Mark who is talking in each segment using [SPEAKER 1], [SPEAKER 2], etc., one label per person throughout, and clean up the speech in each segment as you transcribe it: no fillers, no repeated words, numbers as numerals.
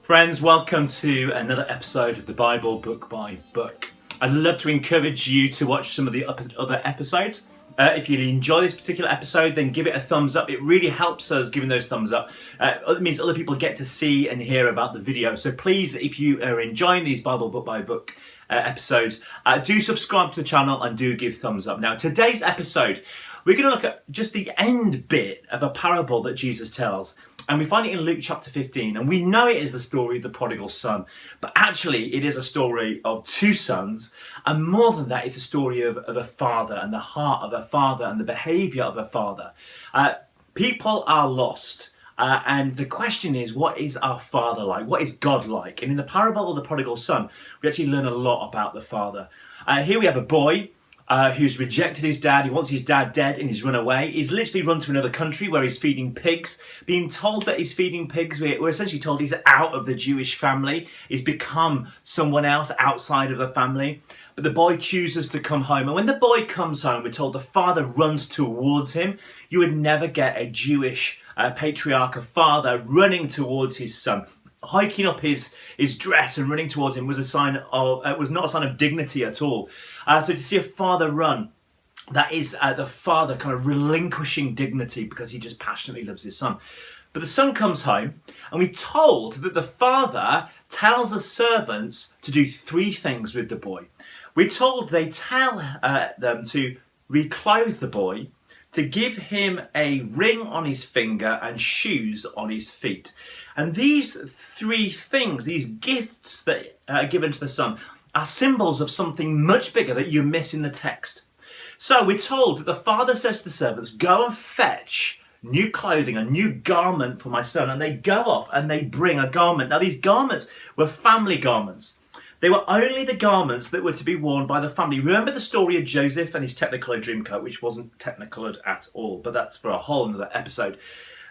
[SPEAKER 1] Friends, welcome to another episode of the Bible Book by Book. I'd love to encourage you to watch some of the other episodes. If you enjoy this particular episode, then give it a thumbs up. It really helps us giving those thumbs up. It means other people get to see and hear about the video. So please, if you are enjoying these Bible Book by Book episodes, do subscribe to the channel and do give thumbs up. Now, today's episode, we're going to look at just the end bit of a parable that Jesus tells. And we find it in Luke chapter 15. And we know it is the story of the prodigal son. But actually, it is a story of two sons. And more than that, it's a story of a father and the heart of a father and the behaviour of a father. People are lost. And the question is, what is our Father like? What is God like? And in the parable of the prodigal son, we actually learn a lot about the Father. Here we have a boy who's rejected his dad. He wants his dad dead and he's run away. He's literally run to another country where he's feeding pigs. Being told that he's feeding pigs, we're essentially told he's out of the Jewish family. He's become someone else outside of the family. But the boy chooses to come home. And when the boy comes home, we're told the father runs towards him. You would never get a Jewish patriarch, a father, running towards his son. Hiking up his dress and running towards him was was not a sign of dignity at all. So to see a father run, that is the father kind of relinquishing dignity because he just passionately loves his son. But the son comes home, and we're told that the father tells the servants to do three things with the boy. We're told they tell them to reclothe the boy, to give him a ring on his finger and shoes on his feet. And these three things, these gifts that are given to the son, are symbols of something much bigger that you miss in the text. So we're told that the father says to the servants, go and fetch new clothing, a new garment for my son. And they go off and they bring a garment. Now these garments were family garments. They were only the garments that were to be worn by the family. Remember the story of Joseph and his Technicolor Dreamcoat, which wasn't Technicolored at all, but that's for a whole other episode.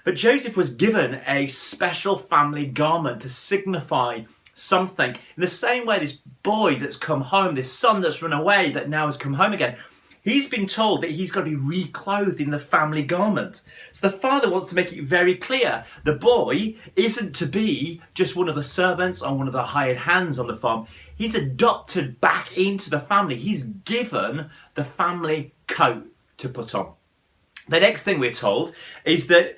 [SPEAKER 1] But Joseph was given a special family garment to signify something. In the same way, this boy that's come home, this son that's run away, that now has come home again, he's been told that he's got to be reclothed in the family garment. So the father wants to make it very clear. The boy isn't to be just one of the servants or one of the hired hands on the farm. He's adopted back into the family. He's given the family coat to put on. The next thing we're told is that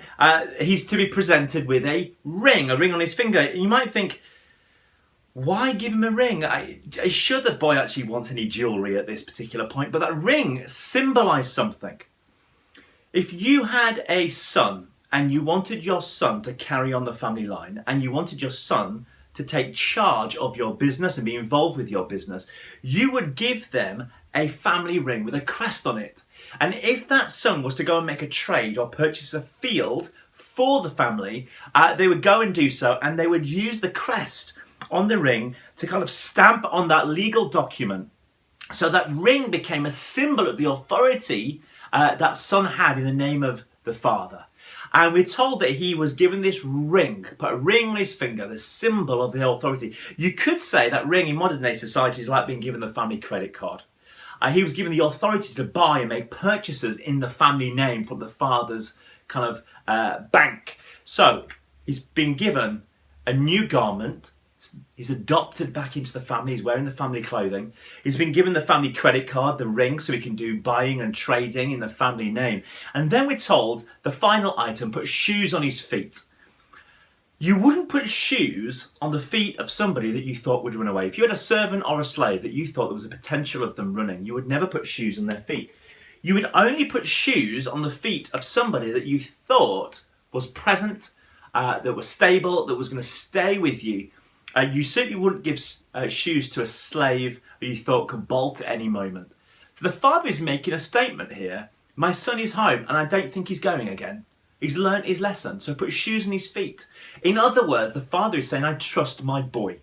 [SPEAKER 1] he's to be presented with a ring on his finger. You might think, why give him a ring? Sure, the boy actually wants any jewellery at this particular point, but that ring symbolised something. If you had a son and you wanted your son to carry on the family line and you wanted your son to take charge of your business and be involved with your business, you would give them a family ring with a crest on it. And if that son was to go and make a trade or purchase a field for the family, they would go and do so, and they would use the crest on the ring to kind of stamp on that legal document. So that ring became a symbol of the authority that son had in the name of the father. And we're told that he was given this ring, put a ring on his finger, the symbol of the authority. You could say that ring in modern day society is like being given the family credit card. He was given the authority to buy and make purchases in the family name from the father's kind of bank. So he's been given a new garment. He's adopted back into the family. He's wearing the family clothing. He's been given the family credit card, the ring, so he can do buying and trading in the family name. And then we're told the final item, put shoes on his feet. You wouldn't put shoes on the feet of somebody that you thought would run away. If you had a servant or a slave that you thought there was a potential of them running, you would never put shoes on their feet. You would only put shoes on the feet of somebody that you thought was present, that was stable, that was going to stay with you. You certainly wouldn't give shoes to a slave that you thought could bolt at any moment. So the father is making a statement here. My son is home and I don't think he's going again. He's learnt his lesson, so put shoes on his feet. In other words, the father is saying, I trust my boy.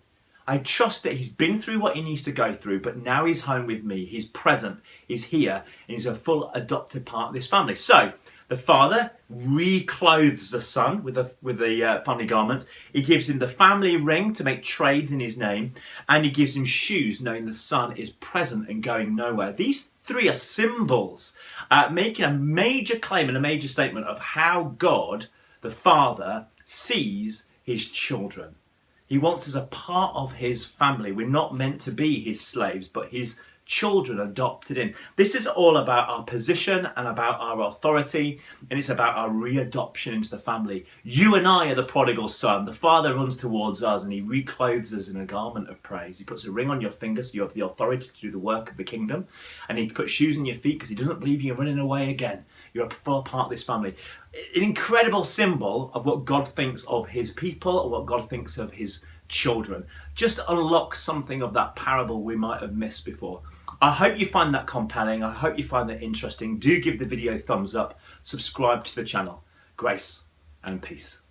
[SPEAKER 1] I trust that he's been through what he needs to go through, but now he's home with me. He's present, he's here, and he's a full adopted part of this family. So the father reclothes the son with the family garments. He gives him the family ring to make trades in his name, and he gives him shoes, knowing the son is present and going nowhere. These three are symbols, making a major claim and a major statement of how God, the Father, sees his children. He wants us a part of his family. We're not meant to be his slaves, but his children adopted in. This is all about our position and about our authority, and it's about our readoption into the family. You and I are the prodigal son. The Father runs towards us and he reclothes us in a garment of praise. He puts a ring on your finger so you have the authority to do the work of the kingdom, and he puts shoes on your feet because he doesn't believe you're running away again. You're a full part of this family. An incredible symbol of what God thinks of his people and what God thinks of his children. Just unlock something of that parable we might have missed before. I hope you find that compelling. I hope you find that interesting. Do give the video a thumbs up. Subscribe to the channel. Grace and peace.